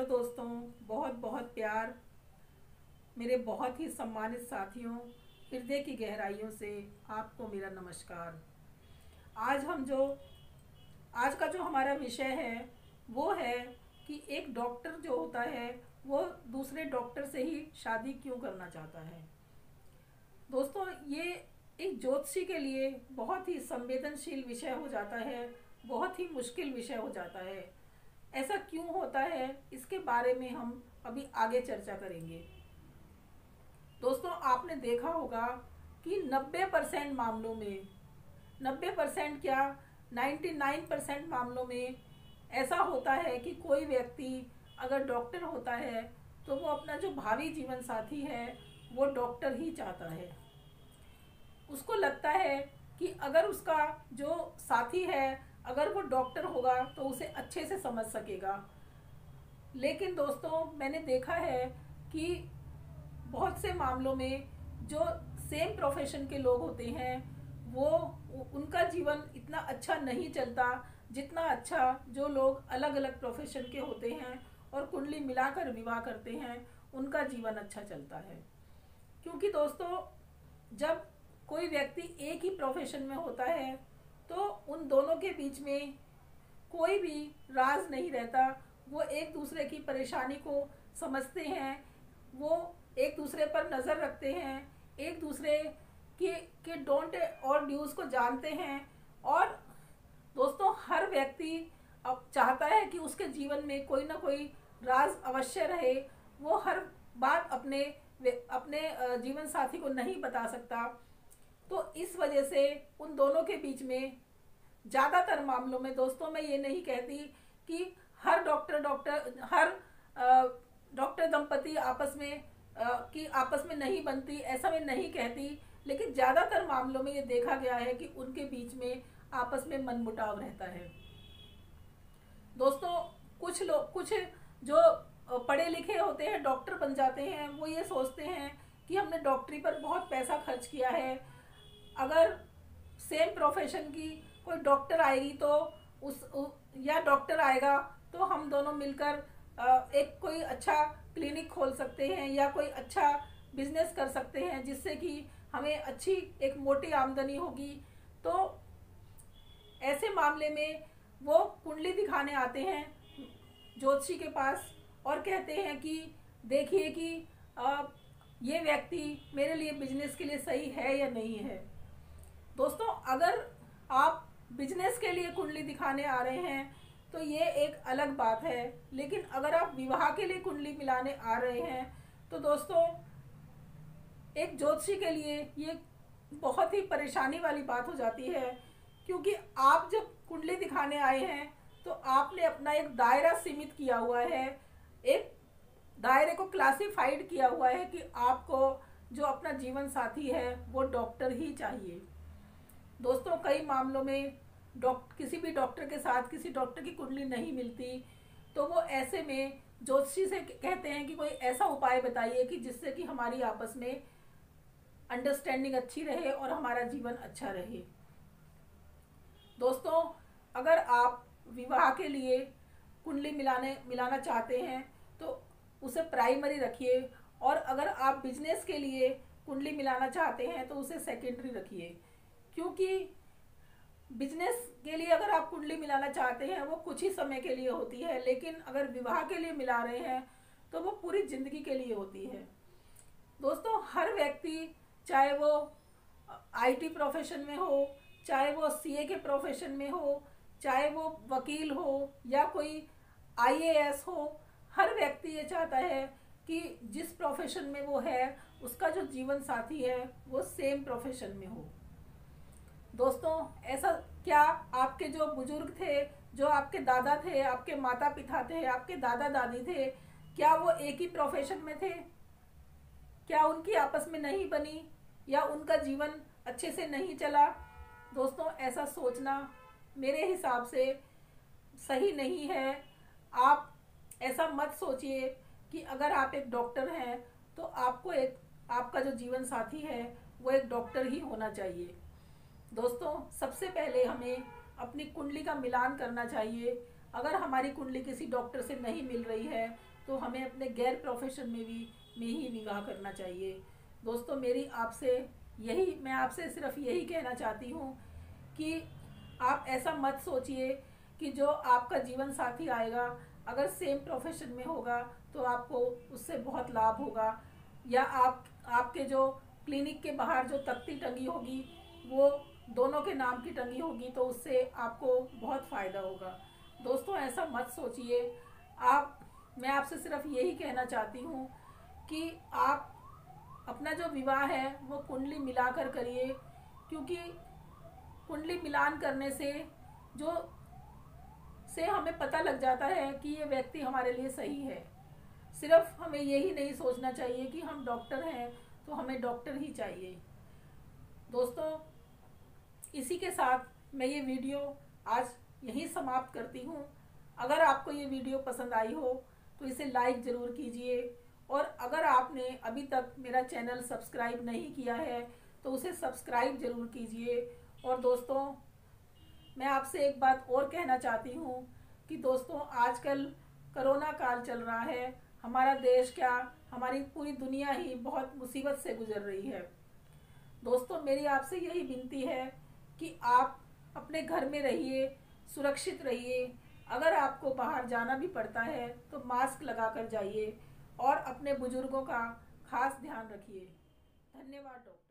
दोस्तों, बहुत बहुत प्यार। मेरे बहुत ही सम्मानित साथियों, हृदय की गहराइयों से आपको मेरा नमस्कार। आज हम जो आज का जो हमारा विषय है वो है कि एक डॉक्टर जो होता है वो दूसरे डॉक्टर से ही शादी क्यों करना चाहता है। दोस्तों, ये एक ज्योतिषी के लिए बहुत ही संवेदनशील विषय हो जाता है, बहुत ही मुश्किल विषय हो जाता है। ऐसा क्यों होता है, इसके बारे में हम अभी आगे चर्चा करेंगे। दोस्तों, आपने देखा होगा कि 90% मामलों में, 90% क्या 99% मामलों में ऐसा होता है कि कोई व्यक्ति अगर डॉक्टर होता है तो वो अपना जो भावी जीवन साथी है वो डॉक्टर ही चाहता है। उसको लगता है कि अगर उसका जो साथी है अगर वो डॉक्टर होगा तो उसे अच्छे से समझ सकेगा। लेकिन दोस्तों, मैंने देखा है कि बहुत से मामलों में जो सेम प्रोफेशन के लोग होते हैं वो उनका जीवन इतना अच्छा नहीं चलता जितना अच्छा जो लोग अलग अलग प्रोफेशन के होते हैं और कुंडली मिलाकर विवाह करते हैं उनका जीवन अच्छा चलता है। क्योंकि दोस्तों, जब कोई व्यक्ति एक ही प्रोफेशन में होता है तो उन दोनों के बीच में कोई भी राज नहीं रहता। वो एक दूसरे की परेशानी को समझते हैं, वो एक दूसरे पर नज़र रखते हैं, एक दूसरे के डोंट और ड्यूज को जानते हैं। और दोस्तों, हर व्यक्ति अब चाहता है कि उसके जीवन में कोई ना कोई राज अवश्य रहे। वो हर बात अपने अपने जीवन साथी को नहीं बता सकता। तो इस वजह से उन दोनों के बीच में ज़्यादातर मामलों में, दोस्तों मैं ये नहीं कहती कि हर डॉक्टर दंपति आपस में नहीं बनती, ऐसा मैं नहीं कहती। लेकिन ज़्यादातर मामलों में ये देखा गया है कि उनके बीच में आपस में मनमुटाव रहता है। दोस्तों, कुछ जो पढ़े लिखे होते हैं, डॉक्टर बन जाते हैं, वो ये सोचते हैं कि हमने डॉक्टरी पर बहुत पैसा खर्च किया है, अगर सेम प्रोफेशन की कोई डॉक्टर आएगी तो या डॉक्टर आएगा तो हम दोनों मिलकर एक कोई अच्छा क्लिनिक खोल सकते हैं या कोई अच्छा बिजनेस कर सकते हैं जिससे कि हमें अच्छी एक मोटी आमदनी होगी। तो ऐसे मामले में वो कुंडली दिखाने आते हैं ज्योतिषी के पास और कहते हैं कि देखिए कि ये व्यक्ति मेरे लिए बिजनेस के लिए सही है या नहीं है। दोस्तों, अगर आप बिजनेस के लिए कुंडली दिखाने आ रहे हैं तो ये एक अलग बात है। लेकिन अगर आप विवाह के लिए कुंडली मिलाने आ रहे हैं तो दोस्तों, एक ज्योतिषी के लिए ये बहुत ही परेशानी वाली बात हो जाती है। क्योंकि आप जब कुंडली दिखाने आए हैं तो आपने अपना एक दायरा सीमित किया हुआ है, एक दायरे को क्लासिफाइड किया हुआ है कि आपको जो अपना जीवन साथी है वो डॉक्टर ही चाहिए। दोस्तों, कई मामलों में किसी भी डॉक्टर के साथ किसी डॉक्टर की कुंडली नहीं मिलती तो वो ऐसे में ज्योतिषी से कहते हैं कि कोई ऐसा उपाय बताइए कि जिससे कि हमारी आपस में अंडरस्टैंडिंग अच्छी रहे और हमारा जीवन अच्छा रहे। दोस्तों, अगर आप विवाह के लिए कुंडली मिलाना चाहते हैं तो उसे प्राइमरी रखिए, और अगर आप बिजनेस के लिए कुंडली मिलाना चाहते हैं तो उसे सेकेंडरी रखिए। क्योंकि बिजनेस के लिए अगर आप कुंडली मिलाना चाहते हैं वो कुछ ही समय के लिए होती है, लेकिन अगर विवाह के लिए मिला रहे हैं तो वो पूरी जिंदगी के लिए होती है। दोस्तों, हर व्यक्ति चाहे वो आईटी प्रोफेशन में हो, चाहे वो सीए के प्रोफेशन में हो, चाहे वो वकील हो या कोई आईएएस हो, हर व्यक्ति ये चाहता है कि जिस प्रोफेशन में वो है उसका जो जीवन साथी है वो सेम प्रोफेशन में हो। दोस्तों, ऐसा क्या आपके जो बुजुर्ग थे, जो आपके दादा थे, आपके माता पिता थे, आपके दादा दादी थे, क्या वो एक ही प्रोफेशन में थे? क्या उनकी आपस में नहीं बनी या उनका जीवन अच्छे से नहीं चला? दोस्तों, ऐसा सोचना मेरे हिसाब से सही नहीं है। आप ऐसा मत सोचिए कि अगर आप एक डॉक्टर हैं तो आपका जो जीवन साथी है वो एक डॉक्टर ही होना चाहिए। दोस्तों, सबसे पहले हमें अपनी कुंडली का मिलान करना चाहिए। अगर हमारी कुंडली किसी डॉक्टर से नहीं मिल रही है तो हमें अपने गैर प्रोफेशन में ही विवाह करना चाहिए। दोस्तों मैं आपसे सिर्फ यही कहना चाहती हूँ कि आप ऐसा मत सोचिए कि जो आपका जीवन साथी आएगा अगर सेम प्रोफेशन में होगा तो आपको उससे बहुत लाभ होगा, या आपके जो क्लिनिक के बाहर जो तख्ती टंगी होगी वो दोनों के नाम की टंगी होगी तो उससे आपको बहुत फ़ायदा होगा। दोस्तों ऐसा मत सोचिए। मैं आपसे सिर्फ यही कहना चाहती हूँ कि आप अपना जो विवाह है वो कुंडली मिलाकर करिए, क्योंकि कुंडली मिलान करने से हमें पता लग जाता है कि ये व्यक्ति हमारे लिए सही है। सिर्फ हमें यही नहीं सोचना चाहिए कि हम डॉक्टर हैं तो हमें डॉक्टर ही चाहिए। दोस्तों इसी के साथ मैं ये वीडियो आज यहीं समाप्त करती हूँ। अगर आपको ये वीडियो पसंद आई हो तो इसे लाइक ज़रूर कीजिए, और अगर आपने अभी तक मेरा चैनल सब्सक्राइब नहीं किया है तो उसे सब्सक्राइब ज़रूर कीजिए। और दोस्तों मैं आपसे एक बात और कहना चाहती हूँ कि दोस्तों आजकल कोरोना काल चल रहा है, हमारा देश क्या हमारी पूरी दुनिया ही बहुत मुसीबत से गुजर रही है। दोस्तों मेरी आपसे यही विनती है कि आप अपने घर में रहिए, सुरक्षित रहिए। अगर आपको बाहर जाना भी पड़ता है तो मास्क लगा कर जाइए और अपने बुजुर्गों का खास ध्यान रखिए। धन्यवाद डॉक्टर।